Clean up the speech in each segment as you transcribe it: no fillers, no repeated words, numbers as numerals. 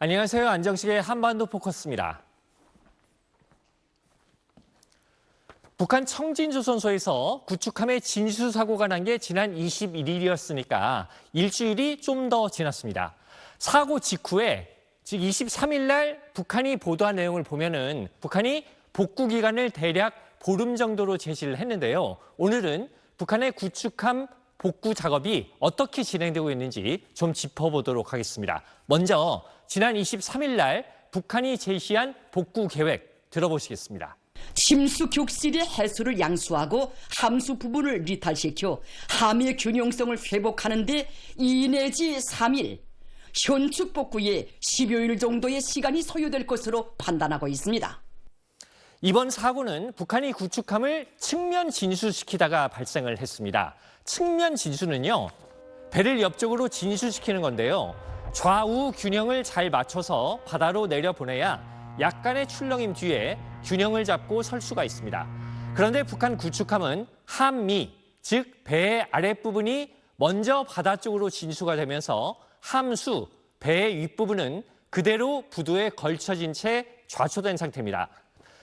안녕하세요. 안정식의 한반도 포커스입니다. 북한 청진조선소에서 구축함의 진수 사고가 난 게 지난 21일이었으니까 일주일이 좀 더 지났습니다. 사고 직후에 즉 23일 날 북한이 보도한 내용을 보면은 북한이 복구 기간을 대략 보름 정도로 제시를 했는데요. 오늘은 북한의 구축함 복구 작업이 어떻게 진행되고 있는지 좀 짚어보도록 하겠습니다. 먼저 지난 23일 날 북한이 제시한 복구 계획 들어보시겠습니다. 침수 격실의 해수를 양수하고 함수 부분을 리탈시켜 함의 균형성을 회복하는 데 2 내지 3일, 현축 복구에 10여일 정도의 시간이 소요될 것으로 판단하고 있습니다. 이번 사고는 북한이 구축함을 측면 진수시키다가 발생을 했습니다. 측면 진수는요, 배를 옆쪽으로 진수시키는 건데요. 좌우 균형을 잘 맞춰서 바다로 내려보내야 약간의 출렁임 뒤에 균형을 잡고 설 수가 있습니다. 그런데 북한 구축함은 함미, 즉 배의 아랫부분이 먼저 바다 쪽으로 진수가 되면서 함수, 배의 윗부분은 그대로 부두에 걸쳐진 채 좌초된 상태입니다.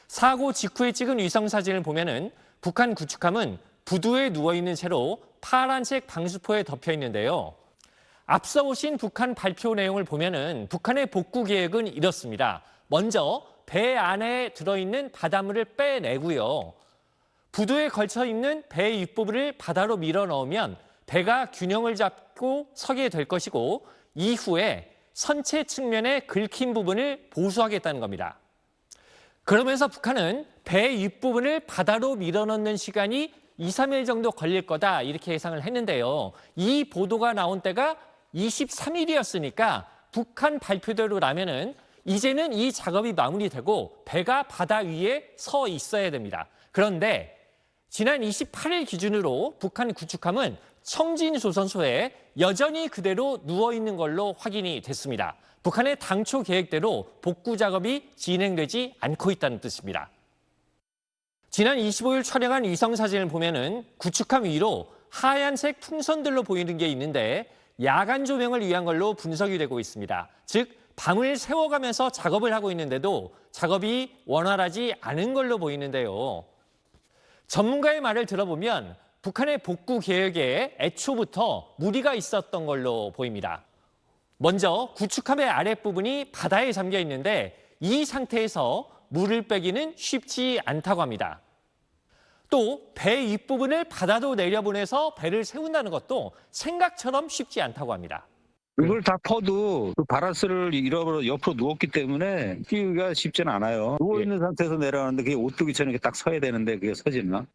사고 직후에 찍은 위성사진을 보면은 북한 구축함은 부두에 누워있는 채로 파란색 방수포에 덮여 있는데요. 앞서 보신 북한 발표 내용을 보면은 북한의 복구 계획은 이렇습니다. 먼저 배 안에 들어있는 바닷물을 빼내고요. 부두에 걸쳐 있는 배 윗부분을 바다로 밀어 넣으면 배가 균형을 잡고 서게 될 것이고 이후에 선체 측면에 긁힌 부분을 보수하겠다는 겁니다. 그러면서 북한은 배 윗부분을 바다로 밀어넣는 시간이 2, 3일 정도 걸릴 거다 이렇게 예상을 했는데요. 이 보도가 나온 때가 23일이었으니까 북한 발표대로라면은 이제는 이 작업이 마무리되고 배가 바다 위에 서 있어야 됩니다. 그런데 지난 28일 기준으로 북한 구축함은 청진조선소에 여전히 그대로 누워있는 걸로 확인이 됐습니다. 북한의 당초 계획대로 복구 작업이 진행되지 않고 있다는 뜻입니다. 지난 25일 촬영한 위성사진을 보면은 구축함 위로 하얀색 풍선들로 보이는 게 있는데 야간 조명을 위한 걸로 분석이 되고 있습니다. 즉 밤을 새워가면서 작업을 하고 있는데도 작업이 원활하지 않은 걸로 보이는데요. 전문가의 말을 들어보면 북한의 복구 계획에 애초부터 무리가 있었던 걸로 보입니다. 먼저 구축함의 아랫부분이 바다에 잠겨 있는데 이 상태에서 물을 빼기는 쉽지 않다고 합니다. 또 배 윗부분을 바다로 내려보내서 배를 세운다는 것도 생각처럼 쉽지 않다고 합니다. 이걸 다 퍼도 그 바라스를 잃어버려 옆으로 누웠기 때문에 뛰기가 쉽지는 않아요. 누워있는 상태에서 내려가는데 그게 오뚜기 전에 딱 서야 되는데 그게 서지나?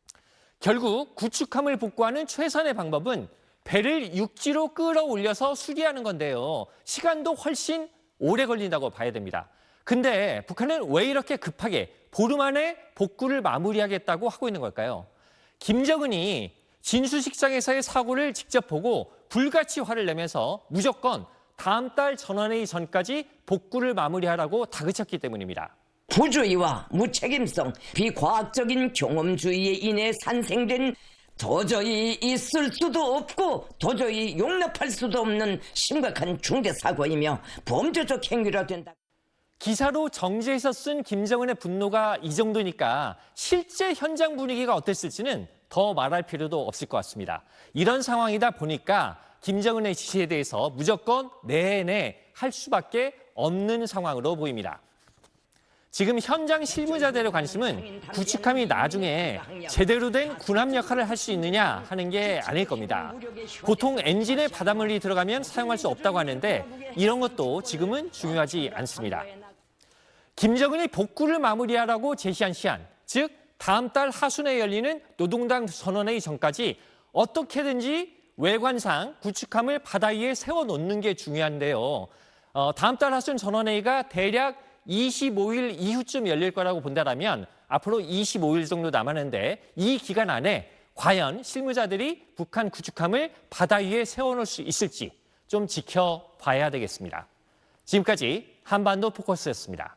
결국 구축함을 복구하는 최선의 방법은 배를 육지로 끌어올려서 수리하는 건데요. 시간도 훨씬 오래 걸린다고 봐야 됩니다. 근데 북한은 왜 이렇게 급하게 보름 안에 복구를 마무리하겠다고 하고 있는 걸까요? 김정은이 진수식장에서의 사고를 직접 보고 불같이 화를 내면서 무조건 다음 달 전원회의 전까지 복구를 마무리하라고 다그쳤기 때문입니다. 부주의와 무책임성, 비과학적인 경험주의에 인해 산생된 도저히 있을 수도 없고 도저히 용납할 수도 없는 심각한 중대사고이며 범죄적 행위라 된다. 기사로 정지해서 쓴 김정은의 분노가 이 정도니까 실제 현장 분위기가 어땠을지는 더 말할 필요도 없을 것 같습니다. 이런 상황이다 보니까 김정은의 지시에 대해서 무조건 네네 할 수밖에 없는 상황으로 보입니다. 지금 현장 실무자들의 관심은 구축함이 나중에 제대로 된 군함 역할을 할 수 있느냐 하는 게 아닐 겁니다. 보통 엔진에 바닷물이 들어가면 사용할 수 없다고 하는데 이런 것도 지금은 중요하지 않습니다. 김정은이 복구를 마무리하라고 제시한 시한, 즉 다음 달 하순에 열리는 노동당 전원회의 전까지 어떻게든지 외관상 구축함을 바다 위에 세워놓는 게 중요한데요. 다음 달 하순 전원회의가 대략 25일 이후쯤 열릴 거라고 본다면 앞으로 25일 정도 남았는데 이 기간 안에 과연 실무자들이 북한 구축함을 바다 위에 세워놓을 수 있을지 좀 지켜봐야 되겠습니다. 지금까지 한반도 포커스였습니다.